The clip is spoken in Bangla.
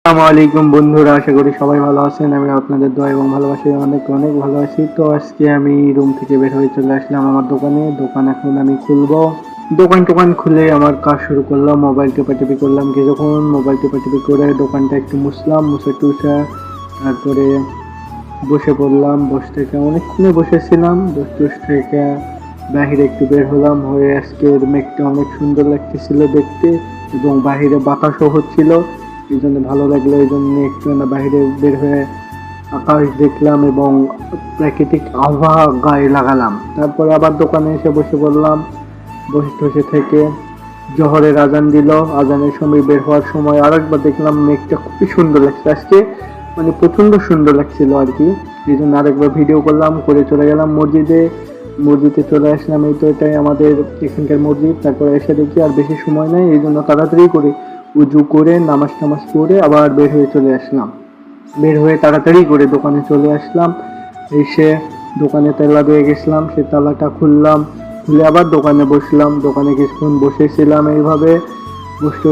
আসসালামু আলাইকুম বন্ধুরা, আশা করি সবাই ভালো আছেন। আমি আপনাদের দোয়া এবং ভালোবাসায় অনেক অনেক ভালো আছি। তো আজকে আমি রুম থেকে বের হয়ে চলে আসলাম আমার দোকান এখন আমি খুলবো। দোকান খুলে আমার কাজ শুরু করলাম। মোবাইল টেপাটেপি করলাম, কিছুক্ষণ মোবাইল টেপাটেপি করে দোকানটা একটু মুছলাম, মুছে টুছে তারপরে বসে পড়লাম। বসে থেকে অনেকক্ষণে বসেছিলাম, বস থেকে বাহিরে একটু বের হলাম। হয়ে আজকের মেঘটা অনেক সুন্দর লাগতেছিল দেখতে এবং বাহিরে বাতাসও হচ্ছিল, এই জন্য ভালো লাগলো। এই জন্য একটু না বাহিরে বের হয়ে আকাশ দেখলাম এবং প্রাকৃতিক আবহাওয়া গায়ে লাগালাম। তারপরে আবার দোকানে এসে বসে পড়লাম। বসে থেকে জোহরের আজান দিল। আজানের সময় বের হওয়ার সময় আরেকবার দেখলাম মেঘটা খুবই সুন্দর লাগছে আজকে, মানে প্রচন্ড সুন্দর লাগছিল আর কি। এই জন্য আরেকবার ভিডিও করলাম, করে চলে গেলাম মসজিদে চলে আসলাম। এই তো এটাই আমাদের এখানকার মসজিদ। তারপরে এসে দেখি আর বেশি সময় নাই, এই জন্য তাড়াতাড়ি করে উজু করে নামাজ পড়ে আবার বের হয়ে চলে আসলাম। বের হয়ে তাড়াতাড়ি করে দোকানে চলে আসলাম। এসে দোকানে তালা দিয়ে গেছিলাম, সে তালাটা খুললাম, খুলে আবার দোকানে বসলাম। দোকানে কিছুক্ষণ বসেছিলাম, এইভাবে বসে